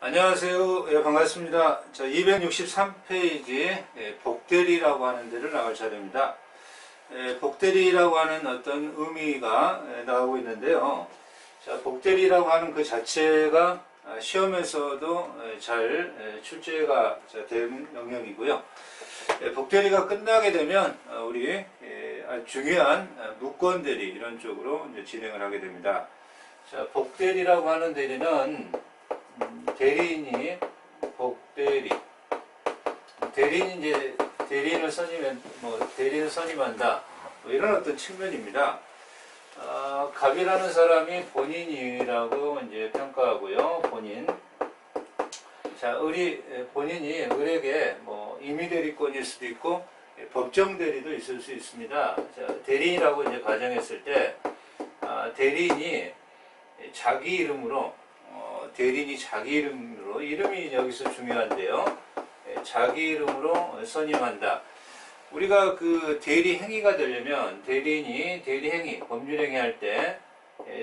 안녕하세요. 예, 반갑습니다. 자, 263페이지 복대리라고 하는 데를 나갈 차례입니다. 복대리라고 하는 어떤 의미가 나오고 있는데요. 자, 복대리라고 하는 그 자체가 시험에서도 잘 출제가 된 영역이고요. 복대리가 끝나게 되면 우리 아주 중요한 무권대리 이런 쪽으로 이제 진행을 하게 됩니다. 자, 복대리라고 하는 대리는 대리인이 복대리, 대리인 이제 대리인을 선임한다, 뭐 이런 어떤 측면입니다. 갑이라는 사람이 본인이라고 이제 평가하고요. 본인. 자, 본인이 을에게 뭐 임의 대리권일 수도 있고 법정 대리도 있을 수 있습니다. 자, 대리인이라고 이제 가정했을 때 대리인이 자기 이름으로 이름이 여기서 중요한데요. 자기 이름으로 선임한다. 우리가 그 대리 행위가 되려면 대리인이 대리 행위, 법률 행위 할 때,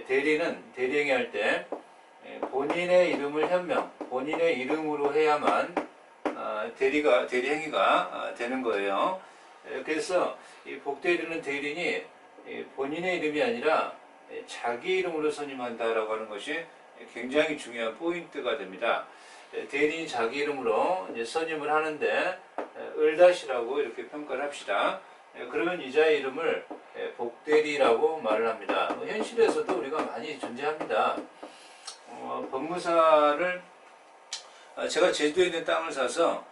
대리는 대리 행위 할 때 본인의 이름을 본인의 이름으로 해야만 대리 행위가 되는 거예요. 그래서 이 복대리는 대리인이 본인의 이름이 아니라 자기 이름으로 선임한다라고 하는 것이 굉장히 중요한 포인트가 됩니다. 대리인이 자기 이름으로 이제 선임을 하는데 을다시라고 이렇게 평가를 합시다. 그러면 이자의 이름을 복대리라고 말을 합니다. 현실에서도 우리가 많이 존재합니다. 법무사를 제가 제주도에 있는 땅을 사서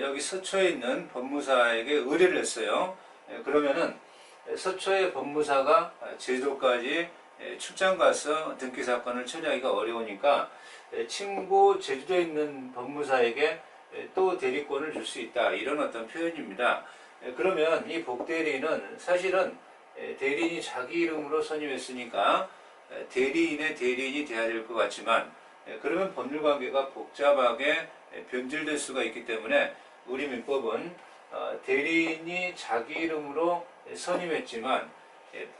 여기 서초에 있는 법무사에게 의뢰를 했어요. 그러면은 서초의 법무사가 제주도까지 출장 가서 등기 사건을 처리하기가 어려우니까 친구 제주도에 있는 법무사에게 또 대리권을 줄 수 있다, 이런 어떤 표현입니다. 그러면 이 복대리는 사실은 대리인이 자기 이름으로 선임했으니까 대리인의 대리인이 돼야 될 것 같지만 그러면 법률관계가 복잡하게 변질될 수가 있기 때문에 우리 민법은 대리인이 자기 이름으로 선임했지만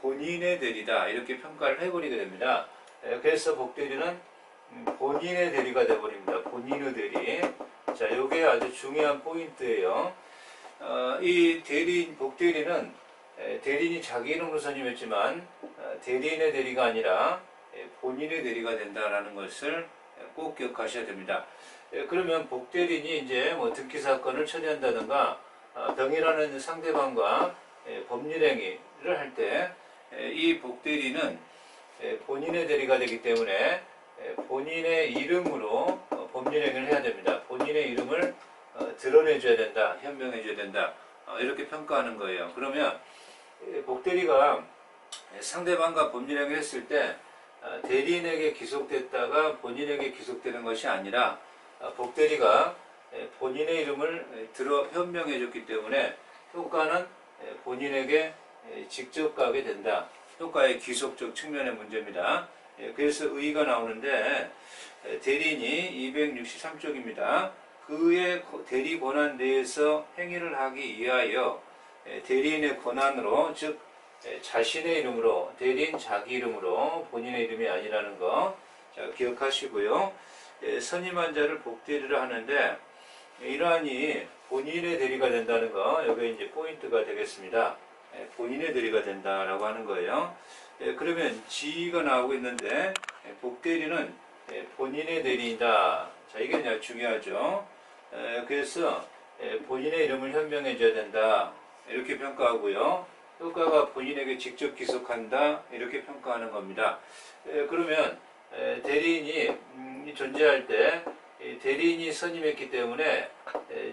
본인의 대리다, 이렇게 평가를 해버리게 됩니다. 그래서 복대리는 본인의 대리가 되어버립니다. 본인의 대리. 자, 이게 아주 중요한 포인트예요. 이 복대리는 대리인이 자기 이름으로 선임했지만 대리인의 대리가 아니라 본인의 대리가 된다라는 것을 꼭 기억하셔야 됩니다. 그러면 복대리인이 이제 뭐 등기 사건을 처리한다든가 병이라는 상대방과 법률행위를 할 때 이 복대리는 본인의 대리가 되기 때문에 본인의 이름으로 법률행위를 해야 됩니다. 본인의 이름을 드러내줘야 된다, 현명해줘야 된다, 이렇게 평가하는 거예요. 그러면 복대리가 상대방과 법률행위를 했을 때 대리인에게 기속됐다가 본인에게 기속되는 것이 아니라 복대리가 본인의 이름을 현명해줬기 때문에 효과는 본인에게 직접 가게 된다. 효과의 귀속적 측면의 문제입니다. 그래서 의의가 나오는데 대리인이 263쪽입니다. 그의 대리 권한 내에서 행위를 하기 위하여 대리인의 권한으로, 즉 자신의 이름으로, 대리인 자기 이름으로, 본인의 이름이 아니라는 거 기억하시고요. 선임한 자를 복대리를 하는데 이러하니 본인의 대리가 된다는 거, 여기 이제 포인트가 되겠습니다. 본인의 대리가 된다라고 하는 거예요. 그러면 지위가 나오고 있는데 복대리는 본인의 대리이다. 자, 이게 그냥 중요하죠. 그래서 본인의 이름을 현명해줘야 된다, 이렇게 평가하고요. 효과가 본인에게 직접 기속한다, 이렇게 평가하는 겁니다. 그러면 대리인이 존재할 때 대리인이 선임했기 때문에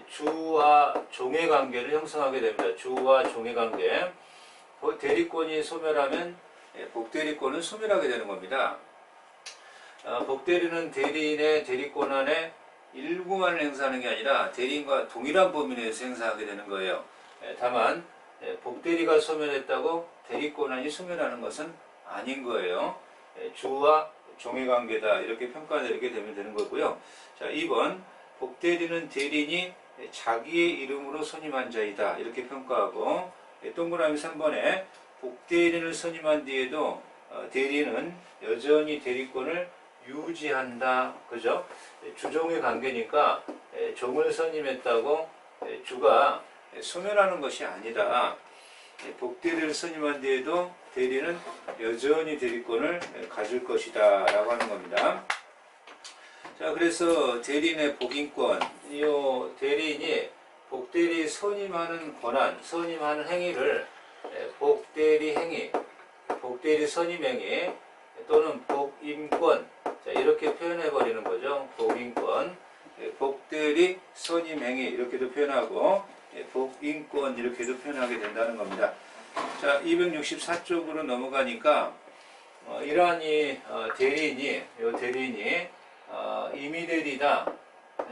주와 종의 관계를 형성하게 됩니다. 주와 종의 관계. 대리권이 소멸하면 복대리권은 소멸하게 되는 겁니다. 복대리는 대리인의 대리권한의 일부만을 행사하는 게 아니라 대리인과 동일한 범위 내에서 행사하게 되는 거예요. 다만 복대리가 소멸했다고 대리권한이 소멸하는 것은 아닌 거예요. 주와 종의 관계다, 이렇게 평가되게 되는 거고요. 자, 2번 복대리는 대리인이 자기의 이름으로 선임한 자이다, 이렇게 평가하고, 동그라미 3번에 복대리인을 선임한 뒤에도 대리인은 여전히 대리권을 유지한다. 그죠? 주종의 관계니까 종을 선임했다고 주가 소멸하는 것이 아니라 복대리를 선임한 뒤에도 대리는 여전히 대리권을 가질 것이다 라고 하는 겁니다. 자, 그래서 대리인의 복인권, 이 대리인이 복대리 선임하는 권한, 선임하는 행위를 복대리 행위, 복대리 선임 행위 또는 복임권, 자, 이렇게 표현해 버리는 거죠. 복임권, 복대리 선임 행위 이렇게도 표현하고 복인권 이렇게도 표현하게 된다는 겁니다. 자, 264쪽으로 넘어가니까 이러한 이 대리인이 임의대리다,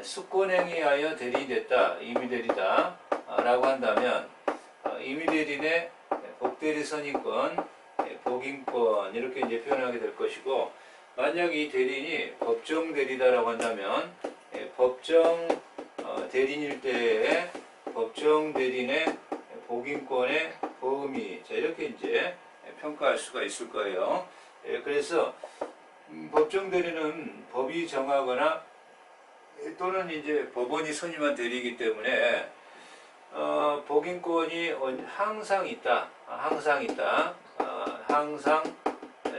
수권행위하여 대리인이 됐다, 임의대리다 라고 한다면 임의대리인의 복대리 선임권, 복인권 이렇게 이제 표현하게 될 것이고, 만약 이 대리인이 법정 대리다라고 한다면 법정 대리인일 때에 법정 대리인의 복인권의 범위, 자, 이렇게 이제 평가할 수가 있을 거예요. 그래서 법정 대리는 법이 정하거나 또는 이제 법원이 선임한 대리이기 때문에 복인권이 항상 있다, 항상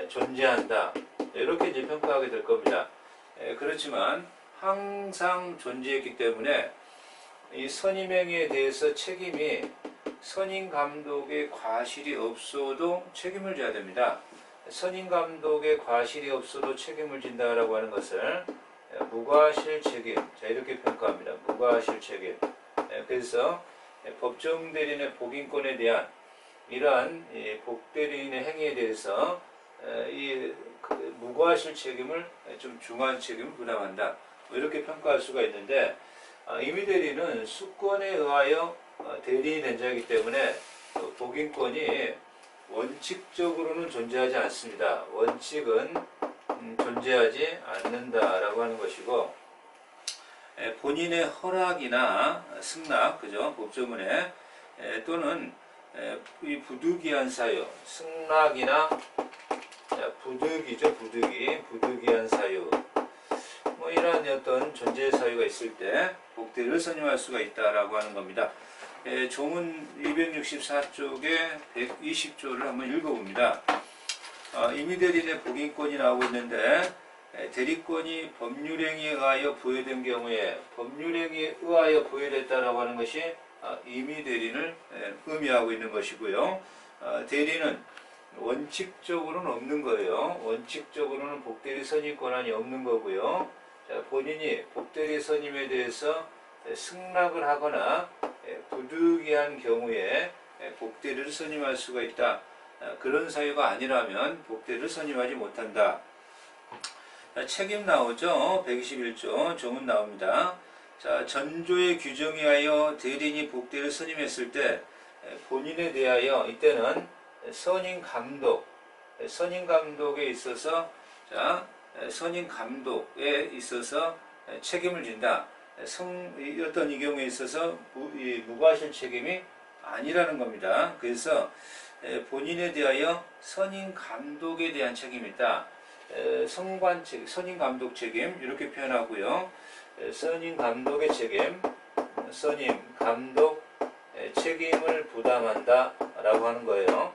존재한다, 이렇게 이제 평가하게 될 겁니다. 그렇지만 항상 존재했기 때문에 이 선임행위에 대해서 책임이 선임감독의 과실이 없어도 책임을 져야 됩니다. 선임감독의 과실이 없어도 책임을 진다라고 하는 것을 무과실 책임, 자, 이렇게 평가합니다. 무과실 책임. 그래서 법정 대리인의 복인권에 대한 이러한 복대리인의 행위에 대해서 이 무과실 책임을 좀 중한 책임을 부담한다, 이렇게 평가할 수가 있는데, 임의대리는 수권에 의하여 대리인이 된 자이기 때문에 복인권이 원칙적으로는 존재하지 않습니다. 원칙은 존재하지 않는다라고 하는 것이고, 본인의 허락이나 승낙, 그죠? 법조문에 또는 이 부득이한 사유, 승낙이나 부득이죠, 부득이한 사유, 뭐 이러한 어떤 존재의 사유가 있을 때 복대리를 선임할 수가 있다라고 하는 겁니다. 조문 264쪽에 120조를 한번 읽어봅니다. 임의대리인의 복인권이 나오고 있는데, 대리권이 법률행위에 의하여 부여된 경우에, 법률행위에 의하여 부여됐다라고 하는 것이 임의대리인을 의미하고 있는 것이고요. 대리는 원칙적으로는 없는 거예요. 원칙적으로는 복대리 선임 권한이 없는 거고요. 자, 본인이 복대리 선임에 대해서 승낙을 하거나 부득이한 경우에 복대리를 선임할 수가 있다, 그런 사유가 아니라면 복대리를 선임하지 못한다. 자, 책임 나오죠. 121조 조문 나옵니다. 자, 전조의 규정에 하여 대리인이 복대리를 선임했을 때 본인에 대하여 이때는 선임감독에 있어서, 자, 선임감독에 있어서 책임을 진다. 어떤 이 경우에 있어서 무과실 책임이 아니라는 겁니다. 그래서 본인에 대하여 선임감독에 대한 책임이 있다. 선임감독 책임 이렇게 표현하고요. 선임감독의 책임, 선임감독 책임을 부담한다 라고 하는 거예요.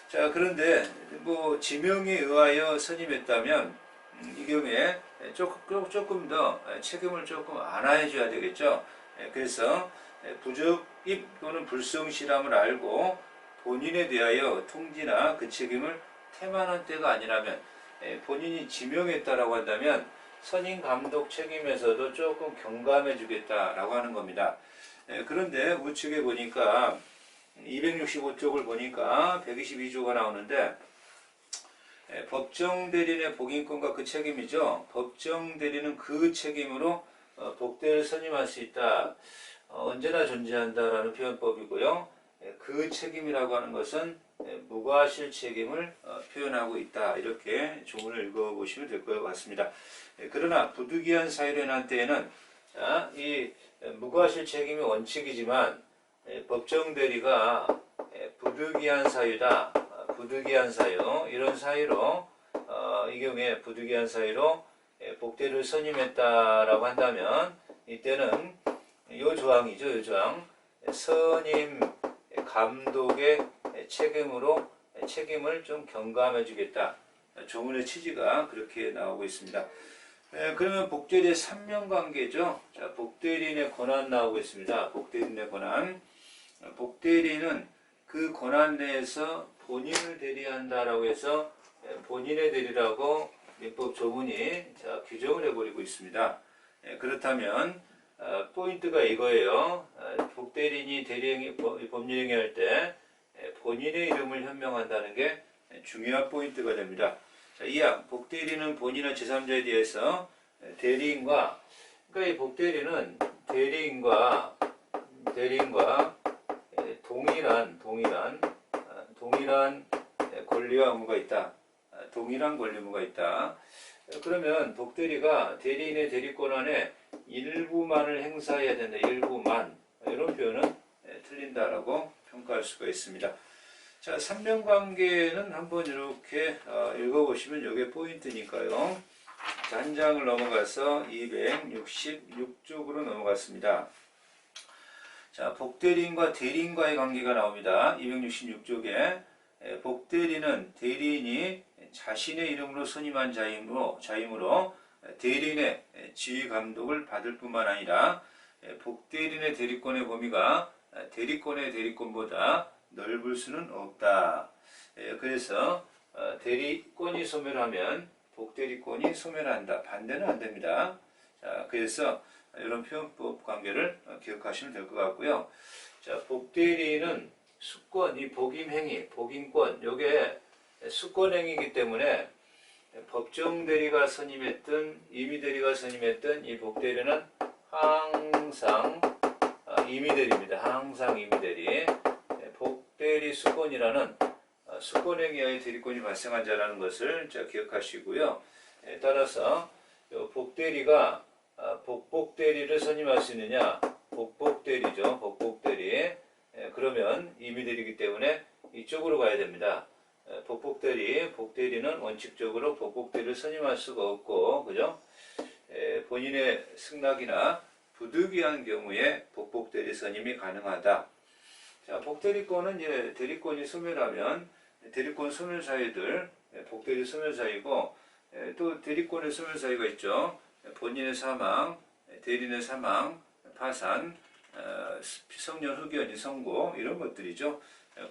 자, 그런데 뭐 지명에 의하여 선임했다면 이 경우에 조금 더 책임을 조금 안아해 줘야 되겠죠. 그래서 부적입 또는 불성실함을 알고 본인에 대하여 통지나 그 책임을 태만한 때가 아니라면, 본인이 지명했다라고 한다면 선임감독 책임에서도 조금 경감해 주겠다라고 하는 겁니다. 그런데 우측에 보니까 265쪽을 보니까 122조가 나오는데, 법정 대리인의 복인권과 그 책임이죠. 법정 대리는 그 책임으로 복대를 선임할 수 있다. 언제나 존재한다라는 표현법이고요. 그 책임이라고 하는 것은 무과실 책임을 표현하고 있다. 이렇게 조문을 읽어보시면 될 것 같습니다. 그러나 부득이한 사유로 인한 때에는, 이 무과실 책임이 원칙이지만 법정 대리가 부득이한 사유다, 부득이한 사유, 이런 사유로 이 경우에 부득이한 사유로 복대리를 선임했다라고 한다면 이때는 요 조항이죠. 요 조항. 선임 감독의 책임을 좀 경감해 주겠다. 조문의 취지가 그렇게 나오고 있습니다. 그러면 복대리의 삼명관계죠. 자, 복대리인의 권한 나오고 있습니다. 복대리인의 권한. 복대리는 그 권한 내에서 본인을 대리한다라고 해서 본인의 대리라고 민법 조문이 규정을 해버리고 있습니다. 그렇다면 포인트가 이거예요. 복대리인이 법률행위 할 때 본인의 이름을 현명한다는 게 중요한 포인트가 됩니다. 자, 2항 복대리는 본인의 제3자에 대해서 대리인과 그러니까 이 복대리는 대리인과 동일한 권리와 의무가 있다. 동일한 권리 의무가 있다. 그러면 복대리가 대리인의 대리권 안에 일부만을 행사해야 된다. 일부만. 이런 표현은 틀린다라고 평가할 수가 있습니다. 자, 삼명관계는 한번 이렇게 읽어보시면 이게 포인트니까요. 자, 한 장을 넘어가서 266쪽으로 넘어갔습니다. 자, 복대리인과 대리인과의 관계가 나옵니다. 266쪽에 복대리는 대리인이 자신의 이름으로 선임한 자이므로 대리인의 지휘 감독을 받을 뿐만 아니라 복대리인의 대리권의 범위가 대리권의 대리권보다 넓을 수는 없다. 그래서 대리권이 소멸하면 복대리권이 소멸한다. 반대는 안 됩니다. 자, 그래서 이런 표현법 관계를 기억하시면 될 것 같고요. 자, 복대리인은 수권, 이 복임행위, 복임권, 요게 수권행위이기 때문에 법정 대리가 선임했든 임의 대리가 선임했든 이 복대리는 항상 임의 대리입니다. 항상 임의 대리. 복대리 수권이라는 수권행위의 대리권이 발생한 자라는 것을 기억하시고요. 따라서 복대리가 복복대리를 선임할 수 있느냐? 복복대리죠. 복복대리. 그러면 임의대리이기 때문에 이쪽으로 가야 됩니다. 복대리는 원칙적으로 복복대리를 선임할 수가 없고, 그죠? 본인의 승낙이나 부득이한 경우에 복복대리 선임이 가능하다. 자, 복대리권은 이제 대리권이 소멸하면 대리권 소멸 사유들, 복대리 소멸 사유고, 또 대리권의 소멸 사유가 있죠. 본인의 사망, 대리인의 사망, 파산, 피성년 흑연이 선고 이런 것들이죠.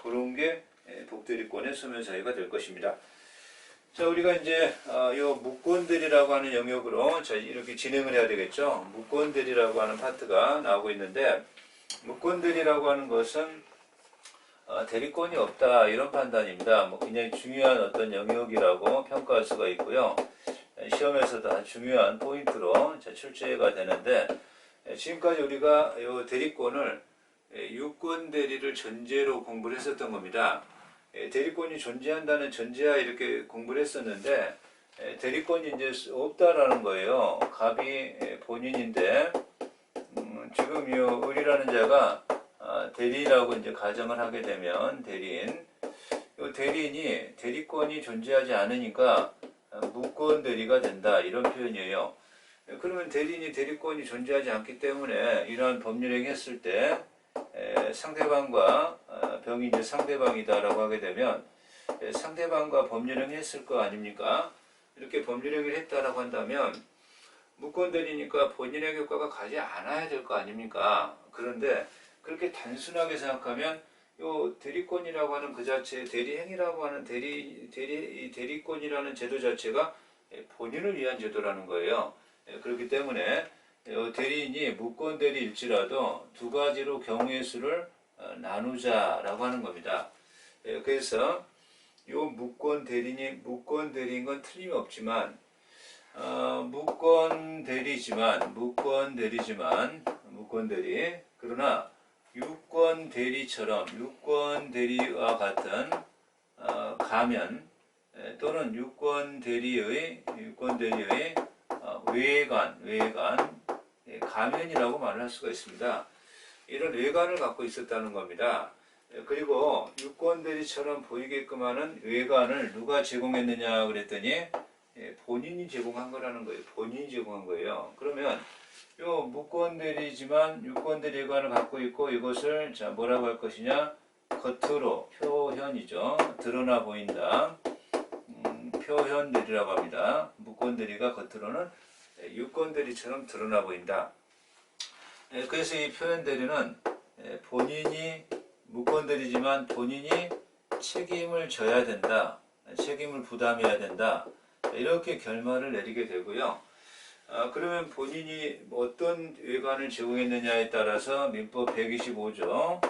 그런 게 복대리권의 소멸 사유가 될 것입니다. 자, 우리가 이제 요 무권대리라고 하는 영역으로 이렇게 진행을 해야 되겠죠. 무권대리라고 하는 파트가 나오고 있는데 무권대리라고 하는 것은 대리권이 없다 이런 판단입니다. 뭐 굉장히 중요한 어떤 영역이라고 평가할 수가 있고요. 시험에서도 아주 중요한 포인트로 출제가 되는데 지금까지 우리가 이 대리권을 유권 대리를 전제로 공부를 했었던 겁니다. 대리권이 존재한다는 전제하에 이렇게 공부를 했었는데 대리권이 이제 없다라는 거예요. 갑이 본인인데 지금 이 을이라는 자가 대리라고 이제 가정을 하게 되면 대리인이 대리권이 존재하지 않으니까 무권 대리가 된다 이런 표현이에요. 그러면 대리인이 대리권이 존재하지 않기 때문에 이러한 법률행위 했을 때 상대방과 병이 이제 상대방이다라고 하게 되면 상대방과 법률행위 했을 거 아닙니까? 이렇게 법률행위를 했다라고 한다면 무권 대리니까 본인의 효과가 가지 않아야 될 거 아닙니까? 그런데 그렇게 단순하게 생각하면 요 대리권이라고 하는 그 자체, 대리행위라고 하는 대리권이라는 제도 자체가 본인을 위한 제도라는 거예요. 그렇기 때문에 대리인이 무권 대리일지라도 두 가지로 경우의 수를 나누자라고 하는 겁니다. 그래서 요 무권 대리인 건 틀림없지만 무권 대리 그러나 유권 대리와 같은 가면 또는 유권 대리의 외관 가면이라고 말을 할 수가 있습니다. 이런 외관을 갖고 있었다는 겁니다. 그리고 유권 대리처럼 보이게끔 하는 외관을 누가 제공했느냐 그랬더니 본인이 제공한 거라는 거예요. 본인이 제공한 거예요. 그러면 요 무권대리지만 유권대리관을 갖고 있고 이것을 자 뭐라고 할 것이냐? 겉으로 표현이죠. 드러나 보인다. 표현대리라고 합니다. 무권대리가 겉으로는 유권대리처럼 드러나 보인다. 그래서 이 표현대리는 본인이 무권대리지만 본인이 책임을 져야 된다. 책임을 부담해야 된다. 이렇게 결말을 내리게 되고요. 그러면 본인이 어떤 외관을 제공했느냐에 따라서 민법 125조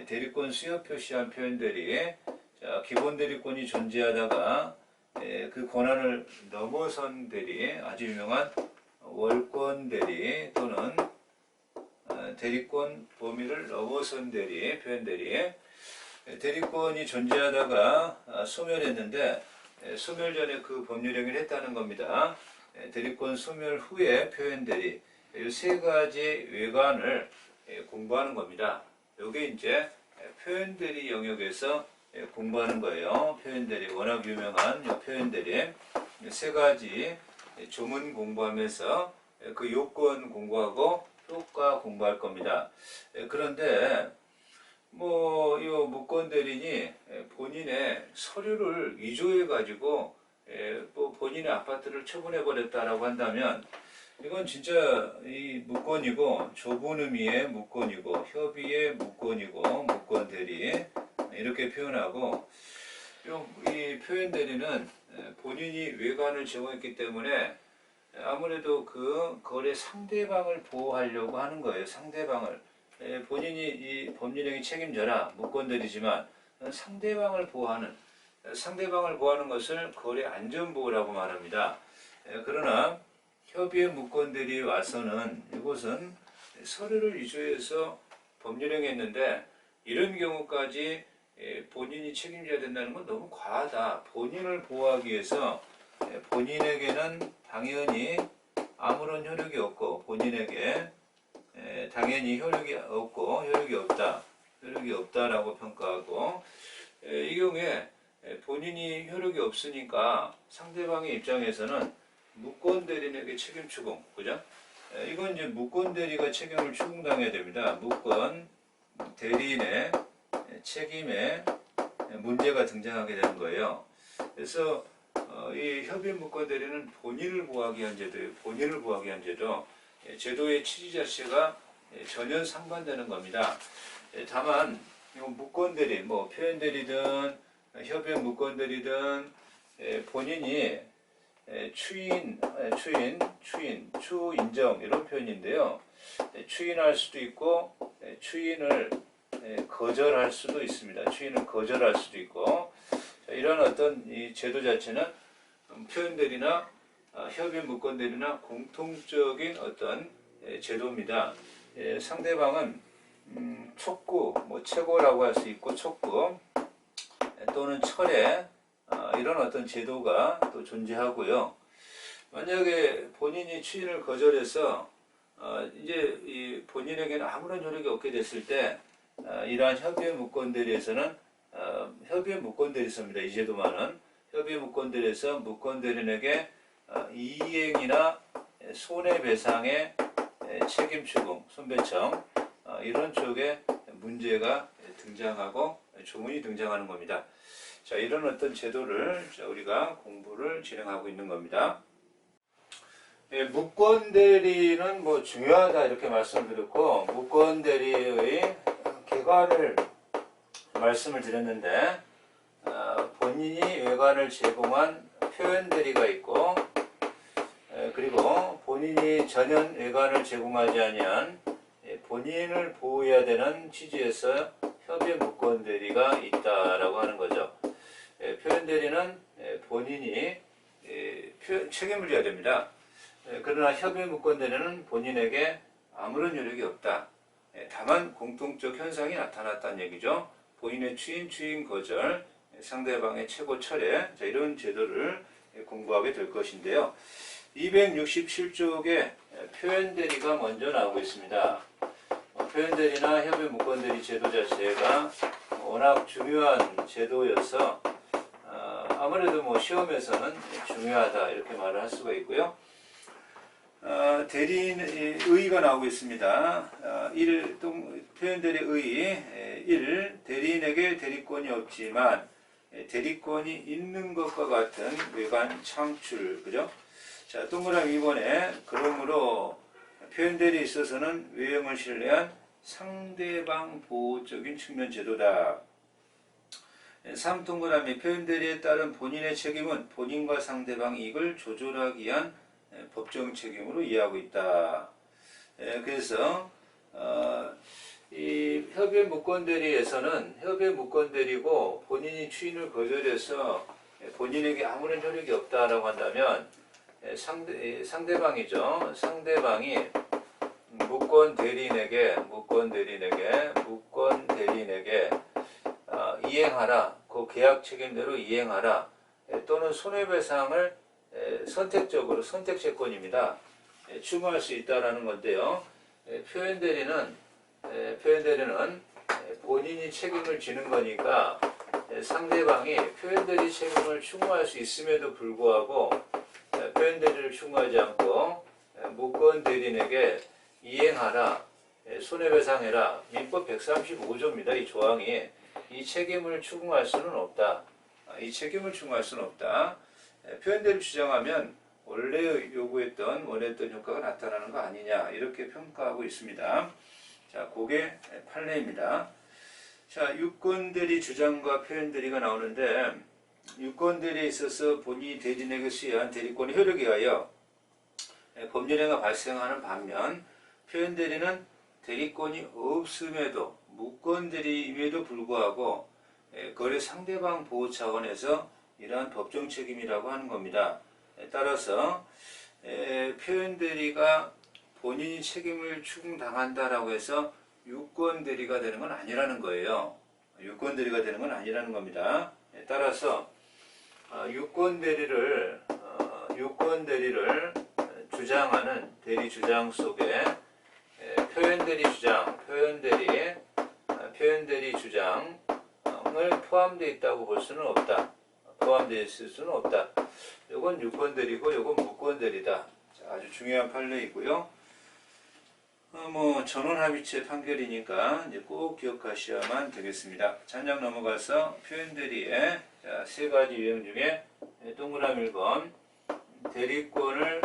대리권 수여 표시한 표현대리, 기본 대리권이 존재하다가 그 권한을 넘어선 대리, 아주 유명한 월권 대리 또는 대리권 범위를 넘어선 대리, 표현대리, 대리권이 존재하다가 소멸했는데 소멸 전에 그 법률행위를 했다는 겁니다. 대리권 소멸 후에 표현대리, 이 세 가지 외관을 공부하는 겁니다. 이게 이제 표현대리 영역에서 공부하는 거예요. 표현대리, 워낙 유명한 표현대리 세 가지 조문 공부하면서 그 요건 공부하고 효과 공부할 겁니다. 그런데 뭐, 이 무권대리인이 본인의 서류를 위조해 가지고 뭐 본인의 아파트를 처분해 버렸다라고 한다면 이건 진짜 이 무권이고 좁은 의미의 무권이고 협의의 무권이고 무권대리 이렇게 표현하고 이 표현대리는 본인이 외관을 제공했기 때문에 아무래도 그 거래 상대방을 보호하려고 하는 거예요. 상대방을. 본인이 이 법률행위 책임져라 무권대리지만 상대방을 보호하는 것을 거래 안전보호라고 말합니다. 그러나 협의의 무권대리에 와서는 이곳은 서류를 위조해서 법률행위했는데 이런 경우까지 본인이 책임져야 된다는 건 너무 과하다. 본인을 보호하기 위해서 본인에게는 당연히 아무런 효력이 없고 본인에게 당연히 효력이 없다라고 평가하고 이 경우에 본인이 효력이 없으니까 상대방의 입장에서는 무권대리인에게 책임 추궁, 그죠? 이건 이제 무권대리가 책임을 추궁당해야 됩니다. 무권대리인의 책임에 문제가 등장하게 되는 거예요. 그래서 이 협의 무권대리는 본인을 보호하기 위한 제도예요. 본인을 보호하기 위한 제도. 제도의 취지 자체가 전혀 상반되는 겁니다. 다만 무권대리, 뭐 표현대리든 협의 무권대리든 본인이 추인정 이런 표현인데요. 추인할 수도 있고 추인을 거절할 수도 있습니다. 추인을 거절할 수도 있고 이런 어떤 이 제도 자체는 표현대리나 협의 무권대리나 공통적인 어떤 제도입니다. 상대방은 촉구, 뭐 최고라고 할 수 있고 촉구 또는 철회 이런 어떤 제도가 또 존재하고요. 만약에 본인이 추인을 거절해서 이제 이 본인에게는 아무런 효력이 없게 됐을 때 이러한 협의의 무권대리에서는 협의의 무권대리서입니다. 이 제도만은 협의의 무권대리에서 무권대리인에게 이행이나 손해배상의 책임 추궁, 손배청 이런 쪽에 문제가 등장하고 조문이 등장하는 겁니다. 자, 이런 어떤 제도를 우리가 공부를 진행하고 있는 겁니다. 무권대리는 뭐 중요하다 이렇게 말씀드렸고 무권대리의 개괄을 말씀을 드렸는데 본인이 외관을 제공한 표현대리가 있고 그리고 본인이 전혀 외관을 제공하지 아니한 본인을 보호해야 되는 취지에서 협의 무권대리가 있다라고 하는 거죠. 표현대리는 본인이 책임을 져야 됩니다. 그러나 협의 무권대리는 본인에게 아무런 효력이 없다. 다만 공통적 현상이 나타났다는 얘기죠. 본인의 추인 거절, 상대방의 최고 철회, 자, 이런 제도를 공부하게 될 것인데요. 267쪽에 표현대리가 먼저 나오고 있습니다. 표현대리나 협의 무권대리 제도 자체가 워낙 중요한 제도여서 아무래도 뭐 시험에서는 중요하다 이렇게 말을 할 수가 있고요. 대리인의 의의가 나오고 있습니다. 1. 표현대리 의의 1. 대리인에게 대리권이 없지만 대리권이 있는 것과 같은 외관 창출. 그죠? 자, 동그라미 2번에 그러므로 표현대리에 있어서는 외형을 신뢰한 상대방 보호적인 측면 제도다. 3. 동그라미 표현대리에 따른 본인의 책임은 본인과 상대방 이익을 조절하기 위한 법정 책임으로 이해하고 있다. 그래서 이 협의 무권대리에서는 협의 무권대리고 본인이 추인을 거절해서 본인에게 아무런 효력이 없다라고 한다면 상대방이죠. 상대방이 무권대리인에게 이행하라. 그 계약 책임대로 이행하라. 또는 손해배상을 선택채권입니다. 추구할 수 있다라는 건데요. 표현대리는 본인이 책임을 지는 거니까 상대방이 표현대리 책임을 추구할 수 있음에도 불구하고 표현대리를 추구하지 않고 무권대리인에게 이행하라, 손해배상해라. 민법 135조입니다. 이 조항이 이 책임을 추구할 수는 없다. 표현대리를 주장하면 원래 원했던 효과가 나타나는 거 아니냐 이렇게 평가하고 있습니다. 자, 그게 판례입니다. 자, 유권대리 주장과 표현대리가 나오는데 유권대리에 있어서 본인이 대리인에게 수여한 대리권의 효력에 의하여 법률행위가 발생하는 반면 표현대리는 대리권이 없음에도 무권대리임에도 불구하고 거래 상대방 보호 차원에서 이러한 법정 책임이라고 하는 겁니다. 따라서 표현대리가 본인이 책임을 추궁당한다라고 해서 유권대리가 되는 건 아니라는 거예요. 유권대리가 되는 건 아니라는 겁니다. 따라서 유권대리를 주장하는 대리 주장 속에 표현대리 주장을 포함되어 있다고 볼 수는 없다. 포함되어 있을 수는 없다. 이건 유권대리고 이건 무권대리다. 아주 중요한 판례이고요. 전원합의체 판결이니까 이제 꼭 기억하셔야만 되겠습니다. 잔장 넘어가서 표현대리의 세 가지 유형 중에 동그라미 1번 대리권을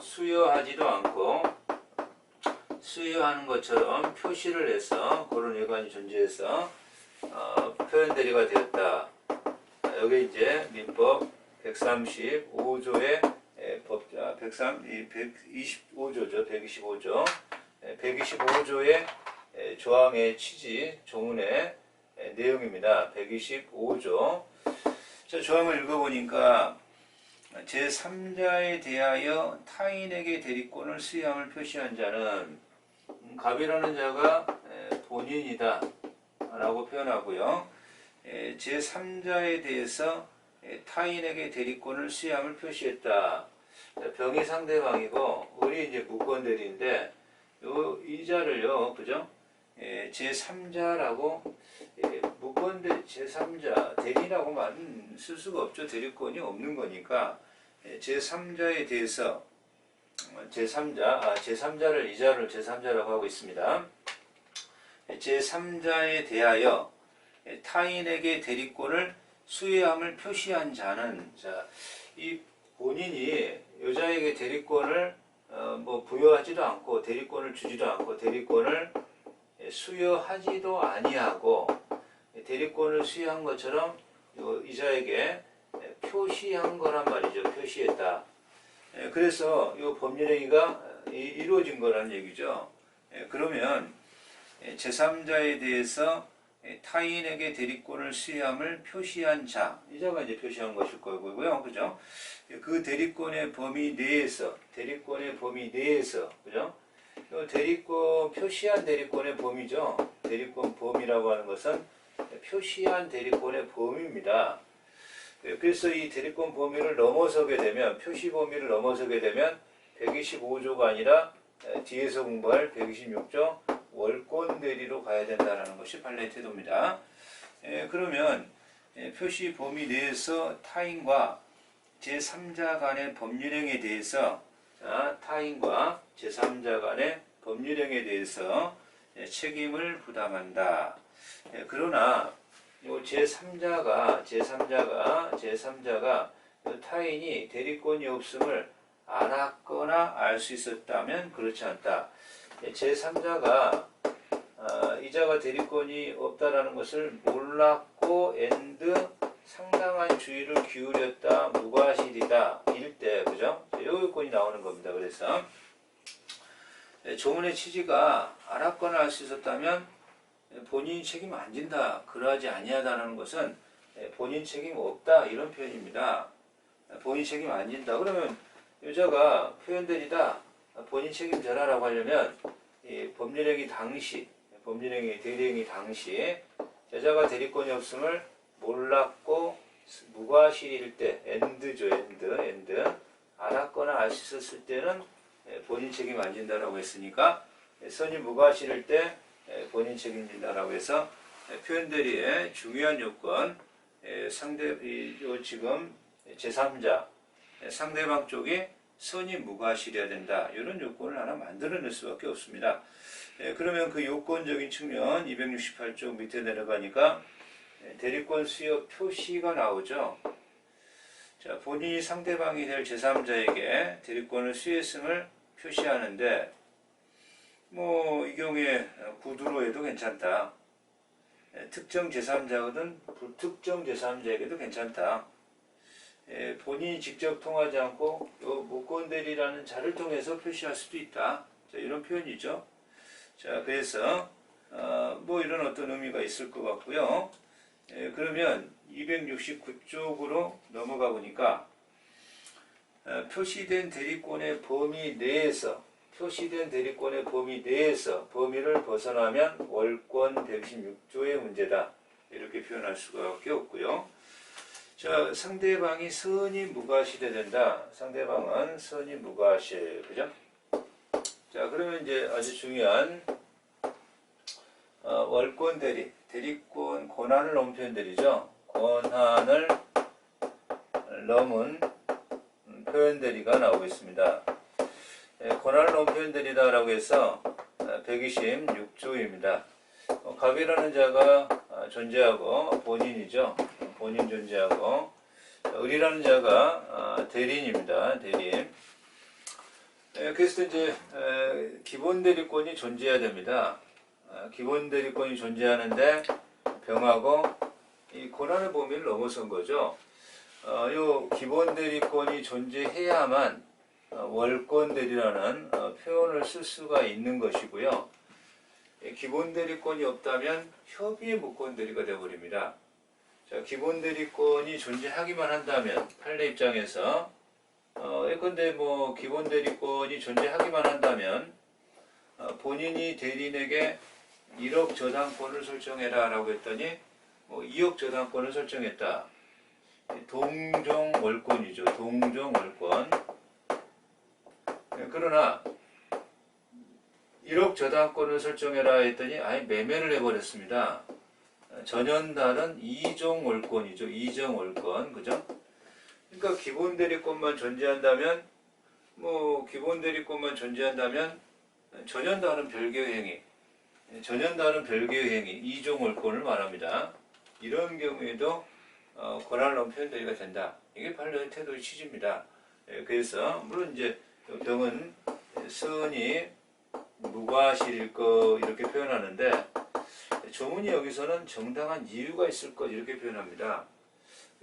수여하지도 않고 수여하는 것처럼 표시를 해서 그런 외관이 존재해서 표현대리가 되었다. 여기 이제 민법 135조의 125조죠. 125조의 조항의 취지, 조문의 내용입니다. 125조. 자, 조항을 읽어보니까 제3자에 대하여 타인에게 대리권을 수여함을 표시한 자는 갑이라는 자가 본인이다 라고 표현하고요. 제3자에 대해서 타인에게 대리권을 수여함을 표시했다. 병이 상대방이고 우리 이제 무권대리인데 이 자를요, 그죠? 제3자라고 무권대 제3자 대리라고만 쓸 수가 없죠. 대리권이 없는 거니까 제3자에 대해서 제3자를 이 자를 제3자라고 하고 있습니다. 제3자에 대하여 타인에게 대리권을 수여함을 표시한 자는 이 본인이 여자에게 대리권을 부여하지도 않고 대리권을 주지도 않고 대리권을 수여하지도 아니하고 대리권을 수여한 것처럼 이자에게 표시한 거란 말이죠. 표시했다. 그래서 이 법률행위가 이루어진 거라는 얘기죠. 그러면 제3자에 대해서 타인에게 대리권을 수여함을 표시한 자, 이 자가 이제 표시한 것일 거고요. 그죠? 그 대리권의 범위 내에서, 그죠? 표시한 대리권의 범위죠. 대리권 범위라고 하는 것은 표시한 대리권의 범위입니다. 그래서 이 대리권 범위를 넘어서게 되면, 표시 범위를 넘어서게 되면 125조가 아니라 뒤에서 공부할 126조 월권 대리로 가야 된다는 것이 판례의 태도입니다. 그러면 표시 범위 내에서 타인과 제3자 간의 법률행위에 대해서 타인과 제3자 간의 법률행위에 대해서 책임을 부담한다. 그러나 제3자가 타인이 대리권이 없음을 알았거나 알 수 있었다면 그렇지 않다. 제3자가 이자가 대리권이 없다라는 것을 몰랐고 상당한 주의를 기울였다, 무과실이다 일 때, 그죠? 이 요건이 나오는 겁니다. 그래서 조문의 취지가 알았거나 알 수 있었다면 본인이 책임 안 진다, 그러하지 아니하다는 것은 본인 책임 없다 이런 표현입니다. 본인 책임 안 진다. 그러면 여자가 표현들이다 본인 책임져라라고 하려면 법률행위 당시, 대리행위 당시 여자가 대리권이 없음을 몰랐고 무과실일 때, 엔드죠, 엔드. 알았거나 알 수 있었을 때는 본인 책임 안 진다라고 했으니까 선이 무과실일 때 본인 책임진다라고 해서 표현대리의 중요한 요건, 지금 제3자, 상대방 쪽이 선이 무과실해야 된다. 이런 요건을 하나 만들어낼 수밖에 없습니다. 그러면 그 요건적인 측면 268쪽 밑에 내려가니까 대리권 수여 표시가 나오죠. 자, 본인이 상대방이 될 제3자에게 대리권을 수여했음을 표시하는데 이 경우에 구두로 해도 괜찮다. 특정 제3자거든 불특정 제3자에게도 괜찮다. 본인이 직접 통하지 않고 무권대리라는 자를 통해서 표시할 수도 있다. 자, 이런 표현이죠. 자, 그래서 이런 어떤 의미가 있을 것 같고요. 그러면 269쪽으로 넘어가 보니까 표시된 대리권의 범위 내에서 범위를 벗어나면 월권 116조의 문제다. 이렇게 표현할 수밖에 없고요. 자, 상대방이 선이 무과실해야 된다. 상대방은 선이 무과실, 그죠? 자, 그러면 이제 아주 중요한 월권 대리권 권한을 넘은 표현들이죠. 권한을 넘은 표현대리가 나오고 있습니다. 권한을 넘은 표현대리다라고 해서 126조입니다. 갑이라는 자가 존재하고 본인이죠. 본인 존재하고 을이라는 자가 대리인입니다. 대리인. 그래서 이제 기본 대리권이 존재해야 됩니다. 기본 대리권이 존재하는데 병하고 이 권한의 범위를 넘어선 거죠. 요 기본 대리권이 존재해야만 월권 대리라는 표현을 쓸 수가 있는 것이고요. 기본 대리권이 없다면 협의의 무권 대리가 되어버립니다. 자, 기본 대리권이 존재하기만 한다면 판례 입장에서 예컨대 기본 대리권이 존재하기만 한다면 본인이 대리인에게 1억 저당권을 설정해라 라고 했더니 2억 저당권을 설정했다. 동종월권이죠. 동종월권. 그러나 1억 저당권을 설정해라 했더니 아예 매매를 해버렸습니다. 전현달은 2종월권이죠. 2종월권. 그죠? 그러니까 기본 대리권만 존재한다면 전현달은 별개의 행위, 이종월권을 말합니다. 이런 경우에도 권한을 넘은 표현대리가 된다. 이게 판례의 태도의 취지입니다. 그래서 물론 이제 병은 선이 무과실일 것 이렇게 표현하는데 조문이 여기서는 정당한 이유가 있을 것 이렇게 표현합니다.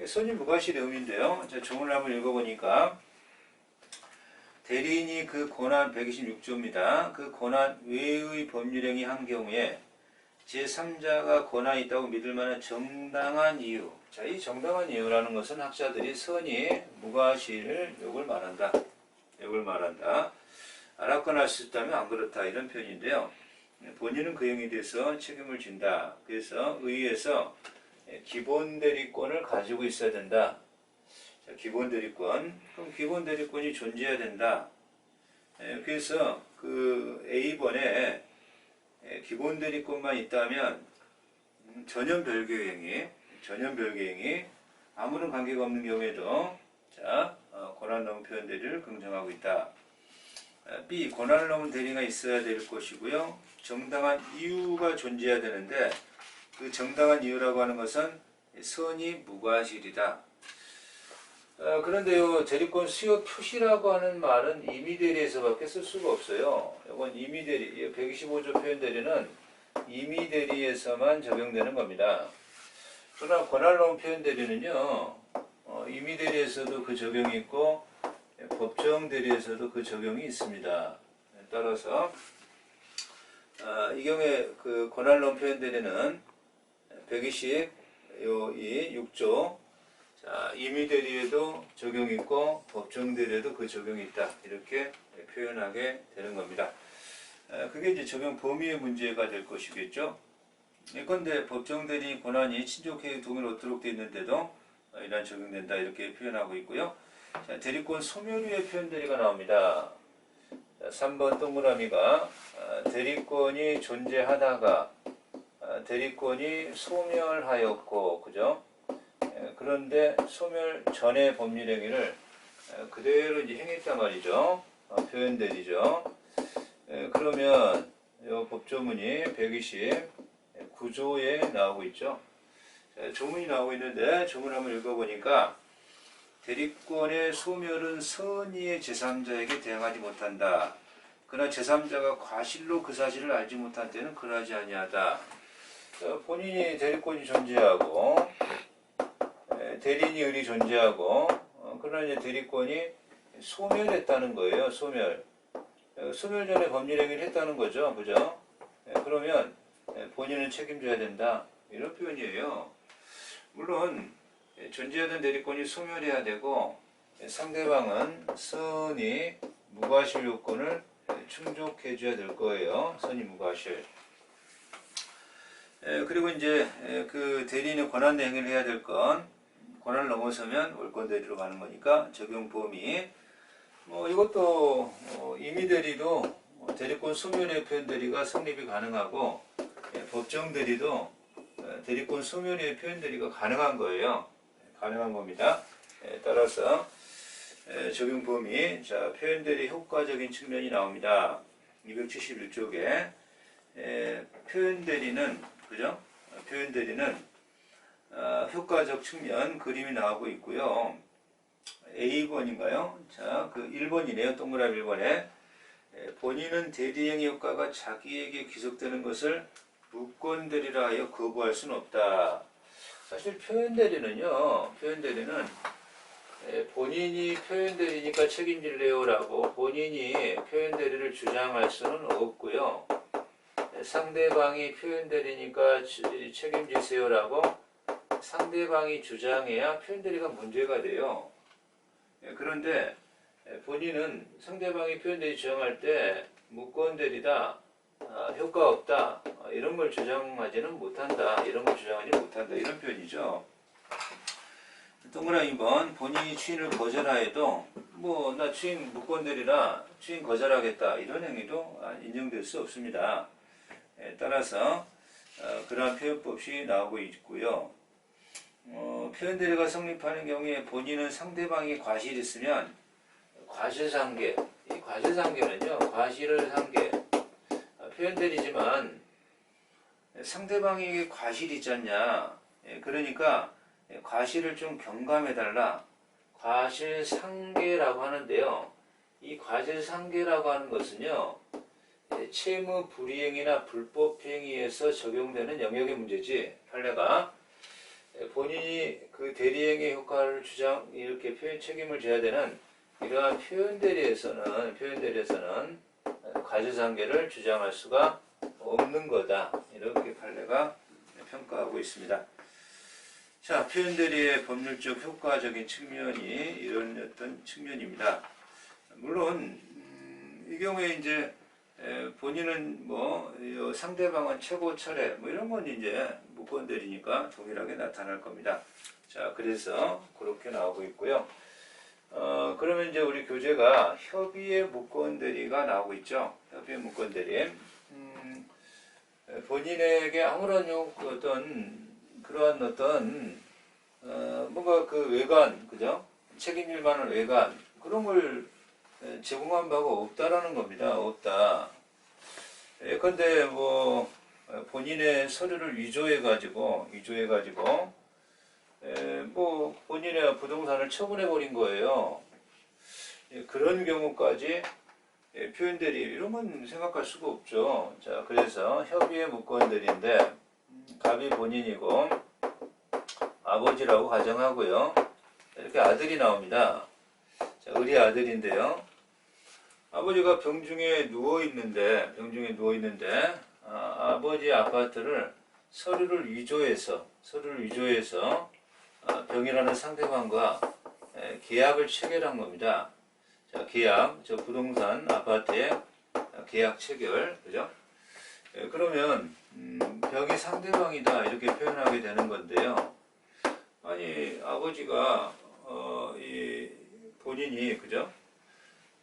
선이 무과실의 의미인데요. 자, 조문을 한번 읽어보니까 대리인이 그 권한 126조입니다. 그 권한 외의 법률행위 한 경우에 제3자가 권한이 있다고 믿을 만한 정당한 이유. 자, 이 정당한 이유라는 것은 학자들이 선이 무과실을 요걸 말한다. 알았거나 할 수 있다면 안 그렇다. 이런 표현인데요. 본인은 그 행위에 대해서 책임을 진다. 그래서 의회에서 기본 대리권을 가지고 있어야 된다. 자, 기본 대리권. 그럼 기본 대리권이 존재해야 된다. 그래서 그 A번에 기본 대리권만 있다면 전혀 별개의 행위, 전혀 별개 행위, 아무런 관계가 없는 경우에도 자, 권한을 넘은 표현 대리를 긍정하고 있다. B. 권한을 넘은 대리가 있어야 될 것이고요. 정당한 이유가 존재해야 되는데 그 정당한 이유라고 하는 것은 선이 무과실이다. 그런데요, 대리권 수요 표시라고 하는 말은 임의대리에서밖에 쓸 수가 없어요. 이건 임의대리, 125조 표현대리는 임의대리에서만 적용되는 겁니다. 그러나 권한을 넘은 표현대리는요, 임의대리에서도 그 적용이 있고 법정대리에서도 그 적용이 있습니다. 따라서 이 경우에 그 권한을 넘은 표현대리는 126조 자, 임의대리에도 적용이 있고 법정대리에도 그 적용이 있다. 이렇게 표현하게 되는 겁니다. 그게 이제 적용 범위의 문제가 될 것이겠죠. 예컨대 법정대리 권한이 친족회의 동의를 얻도록 되어 있는데도 이러한 적용된다. 이렇게 표현하고 있고요. 자, 대리권 소멸위의 표현대리가 나옵니다. 자, 3번 동그라미가 대리권이 존재하다가 대리권이 소멸하였고, 그죠? 그런데 소멸 전의 법률 행위를 그대로 이제 행했단 말이죠. 표현대리죠. 그러면 이 법조문이 129조에 나오고 있죠. 자, 조문이 나오고 있는데 조문을 한번 읽어보니까 대리권의 소멸은 선의의 제3자에게 대항하지 못한다. 그러나 제3자가 과실로 그 사실을 알지 못한 때는 그러하지 아니하다. 본인이 대리권이 존재하고 대리인이 의리 존재하고 그러나 이제 대리권이 소멸했다는 거예요. 소멸 전에 법률 행위를 했다는 거죠. 그죠? 그러면 본인은 책임져야 된다. 이런 표현이에요. 물론 존재하던 대리권이 소멸해야 되고 상대방은 선이 무과실 요건을 충족해 줘야 될 거예요. 선이 무과실. 그리고 이제 그 대리인의 권한대 행위를 해야 될 건 권한을 넘어서면 월권 대리로 가는 거니까 적용 범위 이것도 임의 대리도 대리권 소멸의 표현 대리가 성립이 가능하고 법정 대리도 대리권 소멸의 표현 대리가 가능한 거예요. 가능한 겁니다. 따라서 적용 범위 자 표현 대리 효과적인 측면이 나옵니다. 271쪽에 표현 대리는 그죠? 표현 대리는 효과적 측면 그림이 나오고 있고요. A번인가요? 자, 그 1번이네요. 동그라미 1번에 본인은 대리행위 효과가 자기에게 귀속되는 것을 무권 대리라 하여 거부할 수는 없다. 사실 표현 대리는요. 표현 대리는 본인이 표현 대리니까 책임질래요라고 본인이 표현 대리를 주장할 수는 없고요. 상대방이 표현 대리니까 책임지세요라고 상대방이 주장해야 표현 대리가 문제가 돼요. 그런데 본인은 상대방이 표현 대리 주장할 때 무권 대리다, 효과 없다, 이런 걸 주장하지는 못한다, 이런 걸 주장하지 못한다, 이런 표현이죠. 동그라미 2번 본인이 추인을 거절하여도 나 추인 무권 대리라 추인 거절하겠다 이런 행위도 인정될 수 없습니다. 따라서 그러한 표현법이 나오고 있고요. 표현 대리가 성립하는 경우에 본인은 상대방이 과실이 있으면 과실상계, 이 과실상계는요 과실을 상계 표현 대리지만 상대방에게 과실이 있지 않냐. 그러니까 과실을 좀 경감해달라. 과실상계라고 하는데요. 이 과실상계라고 하는 것은요. 채무 불이행이나 불법행위에서 적용되는 영역의 문제지. 판례가 본인이 그 대리행위 효과를 이렇게 표현 책임을 져야 되는 이러한 표현 대리에서는 과실상계를 주장할 수가 없는 거다. 이렇게 판례가 평가하고 있습니다. 자, 표현 대리의 법률적 효과적인 측면이 이런 어떤 측면입니다. 물론 이 경우에 이제 본인은 상대방은 최고 철회 이런 건 이제 무권 대리니까 동일하게 나타날 겁니다. 자, 그래서 그렇게 나오고 있고요. 그러면 이제 우리 교재가 협의의 무권 대리가 나오고 있죠. 협의의 무권 대리. 본인에게 아무런 어떤 그러한 어떤 뭔가 그 외관, 그죠? 책임질 만한 외관 그런 걸 제공한 바가 없다라는 겁니다. 없다. 예컨대 뭐 본인의 서류를 위조해가지고 뭐 본인의 부동산을 처분해 버린 거예요. 그런 경우까지 표현들이 이런 건 생각할 수가 없죠. 자, 그래서 협의의 무권들인데 갑이 본인이고 아버지라고 가정하고요. 이렇게 아들이 나옵니다. 자, 의리 아들인데요. 아버지가 병중에 누워 있는데 아버지 아파트를 서류를 위조해서 병이라는 상대방과 계약을 체결한 겁니다. 자, 계약, 저 부동산 아파트의 계약 체결, 그죠? 그러면 병이 상대방이다 이렇게 표현하게 되는 건데요. 아니 아버지가 이 본인이 그죠?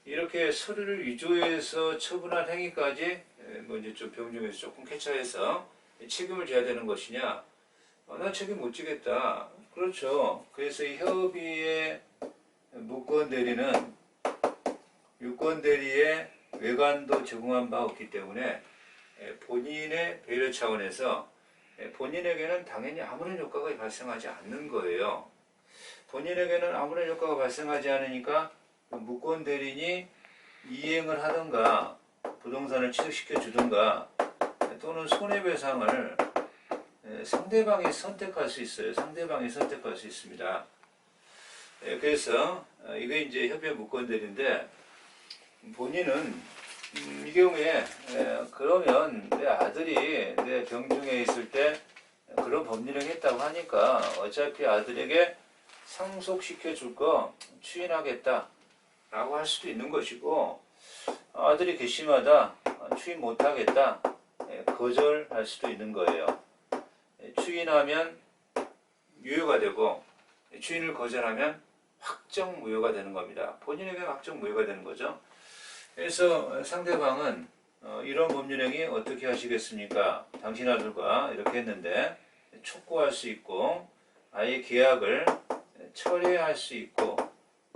이렇게 서류를 위조해서 처분한 행위까지 뭐 이제 좀 병중에서 조금 캐치해서 책임을 져야 되는 것이냐? 나 책임 못 지겠다. 그렇죠. 그래서 이 협의의 무권 대리는 유권 대리의 외관도 제공한 바 없기 때문에 본인의 배려 차원에서 본인에게는 당연히 아무런 효과가 발생하지 않는 거예요. 본인에게는 아무런 효과가 발생하지 않으니까 무권 대리인이 이행을 하든가 부동산을 취득시켜 주든가 또는 손해배상을 상대방이 선택할 수 있어요. 상대방이 선택할 수 있습니다. 그래서 이게 이제 협의 무권 대리인데 본인은 이 경우에 그러면 내 아들이 내 병중에 있을 때 그런 법률을 했다고 하니까 어차피 아들에게 상속시켜 줄 거 추인하겠다 라고 할 수도 있는 것이고 아들이 괘씸하다 추인 못하겠다 거절할 수도 있는 거예요. 추인하면 유효가 되고 추인을 거절하면 확정 무효가 되는 겁니다. 본인에게 확정 무효가 되는 거죠. 그래서 상대방은 이런 법률행위 어떻게 하시겠습니까? 당신 아들과 이렇게 했는데 촉구할 수 있고 아예 계약을 철회할 수 있고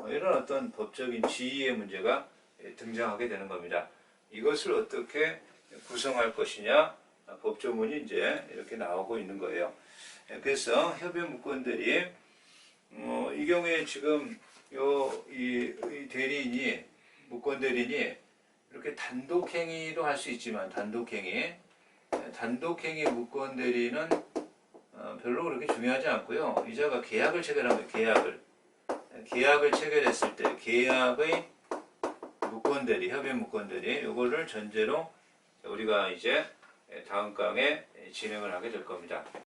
이런 어떤 법적인 지위의 문제가 등장하게 되는 겁니다. 이것을 어떻게 구성할 것이냐 법조문이 이제 이렇게 나오고 있는 거예요. 그래서 협의 무권들이 이 경우에 지금 이 대리인이 무권 대리인이 이렇게 단독행위로 할 수 있지만 단독행위 무권 대리는 별로 그렇게 중요하지 않고요. 이자가 계약을 체결하면 계약을 체결했을 때 계약의 무권 대리 협의 무권 대리 요거를 전제로 우리가 이제 다음 강에 진행을 하게 될 겁니다.